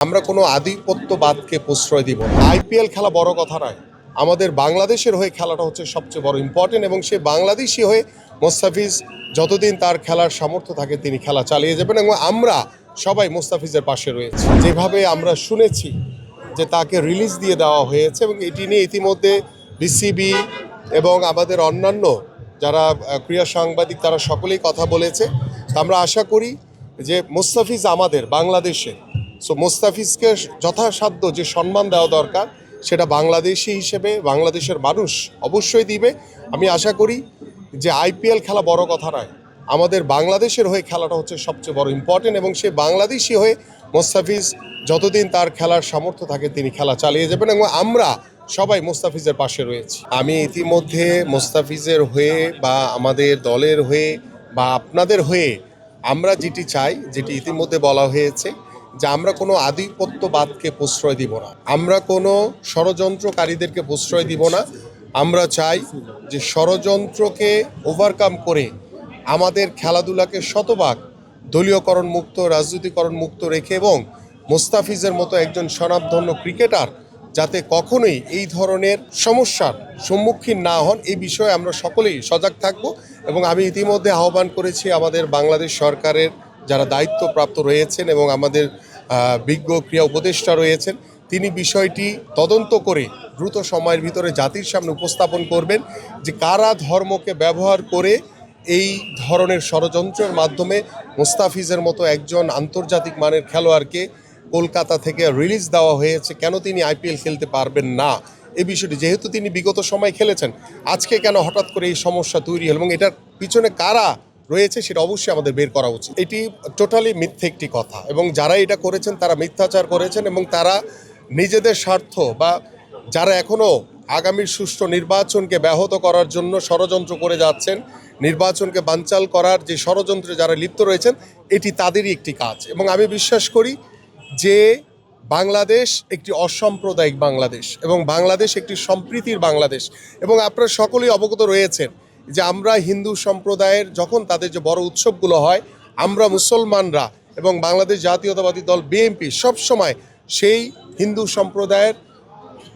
আমরা কোনো আধিপত্যবাদকে প্রশ্রয় দিব না। আইপিএল খেলা বড় কথা নয়, আমাদের বাংলাদেশের হয়ে খেলাটা হচ্ছে সবচেয়ে বড় ইম্পর্টেন্ট, এবং সে বাংলাদেশি হয়ে মোস্তাফিজ যতদিন তার খেলার সামর্থ্য থাকে তিনি খেলা চালিয়ে যাবেন, এবং আমরা সবাই মোস্তাফিজের পাশে রয়েছে। যেভাবে আমরা শুনেছি যে তাকে রিলিজ দিয়ে দেওয়া হয়েছে, এবং এটি নিয়ে ইতিমধ্যে বিসিবি এবং আমাদের অন্যান্য যারা ক্রীড়া সাংবাদিক তারা সকলেই কথা বলেছে। আমরা আশা করি যে মোস্তাফিজ আমাদের বাংলাদেশে, সো মোস্তাফিজকে যথাসাধ্য যে সম্মান দেওয়া দরকার সেটা বাংলাদেশি হিসেবে বাংলাদেশের মানুষ অবশ্যই দিবে। আমি আশা করি যে আইপিএল খেলা বড় কথা নয়, আমাদের বাংলাদেশের হয়ে খেলাটা হচ্ছে সবচেয়ে বড় ইম্পর্টেন্ট, এবং সে বাংলাদেশি হয়ে মোস্তাফিজ যতদিন তার খেলার সামর্থ্য থাকে তিনি খেলা চালিয়ে যাবেন, এবং আমরা সবাই মোস্তাফিজের পাশে রয়েছি। আমি ইতিমধ্যে মোস্তাফিজের হয়ে বা আমাদের দলের হয়ে বা আপনাদের হয়ে আমরা যেটি চাই, যেটি ইতিমধ্যে বলা হয়েছে যে আমরা কোনো আধিপত্যবাদকে প্রশ্রয় দিব না, আমরা কোনো ষড়যন্ত্রকারীদেরকে প্রশ্রয় দিব না। আমরা চাই যে ষড়যন্ত্রকে ওভারকাম করে আমাদের খেলাধুলাকে শতভাগ দলীয়করণ মুক্ত, রাজনীতিকরণ মুক্ত রেখে, এবং মোস্তাফিজের মতো একজন স্বনামধন্য ক্রিকেটার যাতে কখনোই এই ধরনের সমস্যার সম্মুখীন না হন, এই বিষয়ে আমরা সকলেই সজাগ থাকব। এবং আমি ইতিমধ্যে আহ্বান করেছি আমাদের বাংলাদেশ সরকারের যারা দায়িত্বপ্রাপ্ত রয়েছেন এবং আমাদের বিজ্ঞ ক্রীড়া উপদেষ্টা রয়েছেন, তিনি বিষয়টি তদন্ত করে দ্রুত সময়ের ভিতরে জাতির সামনে উপস্থাপন করবেন যে কারা ধর্মকে ব্যবহার করে এই ধরনের ষড়যন্ত্রের মাধ্যমে মোস্তাফিজের মতো একজন আন্তর্জাতিক মানের খেলোয়াড়কে কলকাতা থেকে রিলিজ দেওয়া হয়েছে, কেন তিনি আইপিএল খেলতে পারবেন না এই বিষয়টি, যেহেতু তিনি বিগত সময় খেলেছেন, আজকে কেন হঠাৎ করে এই সমস্যা তৈরি হল এবং এটার পিছনে কারা রয়েছে সেটা অবশ্যই আমাদের বের করা উচিত। এটি টোটালি মিথ্যে একটি কথা, এবং যারা এটা করেছেন তারা মিথ্যাচার করেছেন, এবং তারা নিজেদের স্বার্থ বা যারা এখনও আগামীর সুষ্ঠু নির্বাচনকে ব্যাহত করার জন্য ষড়যন্ত্র করে যাচ্ছেন, নির্বাচনকে বানচাল করার যে ষড়যন্ত্রে যারা লিপ্ত রয়েছেন, এটি তাদেরই একটি কাজ। এবং আমি বিশ্বাস করি যে বাংলাদেশ একটি অসাম্প্রদায়িক বাংলাদেশ, এবং বাংলাদেশ একটি সম্প্রীতির বাংলাদেশ। এবং আপনারা সকলেই অবগত রয়েছেন যে আমরা হিন্দু সম্প্রদায়ের যখন তাদের যে বড় উৎসবগুলো হয়, আমরা মুসলমানরা এবং বাংলাদেশ জাতীয়তাবাদী দল বিএনপি সবসময় সেই হিন্দু সম্প্রদায়ের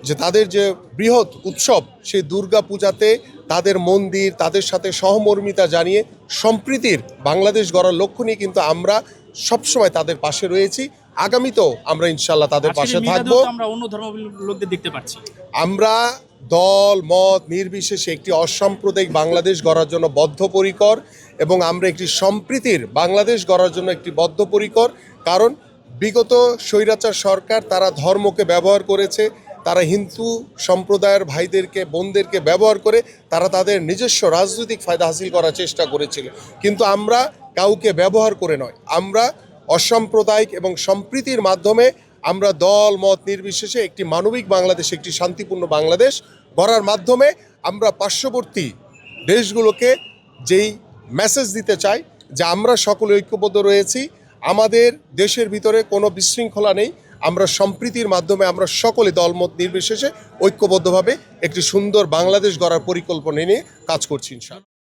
যে তাদের যে বৃহৎ উৎসব সেই দুর্গা পূজাতে তাদের মন্দির, তাদের সাথে সহমর্মিতা জানিয়ে সম্প্রীতির বাংলাদেশ গড়ার লক্ষ্য নিয়ে কিন্তু আমরা সবসময় তাদের পাশে রয়েছি। আগামীতেও আমরা ইনশাল্লাহ তাদের পাশে থাকবো। আমরা অন্য ধর্মাবলম্বীদের দেখতে পাচ্ছি, আমরা দল মত নির্বিশেষে একটি অসাম্প্রদায়িক বাংলাদেশ গড়ার জন্য বদ্ধপরিকর, এবং আমরা একটি সম্প্রীতির বাংলাদেশ গড়ার জন্য একটি বদ্ধপরিকর। কারণ বিগত স্বৈরাচার সরকার তারা ধর্মকে ব্যবহার করেছে, তারা হিন্দু সম্প্রদায়ের ভাইদেরকে বোনদেরকে ব্যবহার করে তারা তাদের নিজস্ব রাজনৈতিক ফায়দা হাসিল করার চেষ্টা করেছিল। কিন্তু আমরা কাউকে ব্যবহার করে নয়, আমরা অসাম্প্রদায়িক এবং সম্প্রীতির মাধ্যমে আমরা দল মত নির্বিশেষে একটি মানবিক বাংলাদেশ, একটি শান্তিপূর্ণ বাংলাদেশ গড়ার মাধ্যমে আমরা পার্শ্ববর্তী দেশগুলোকে যেই মেসেজ দিতে চাই যে আমরা সকলে ঐক্যবদ্ধ রয়েছি, আমাদের দেশের ভিতরে কোনো বিশৃঙ্খলা নেই, আমরা সম্প্রীতির মাধ্যমে আমরা সকলে দলমত নির্বিশেষে ঐক্যবদ্ধভাবে একটি সুন্দর বাংলাদেশ গড়ার পরিকল্পনা নিয়ে কাজ করছি ইনশাআল্লাহ।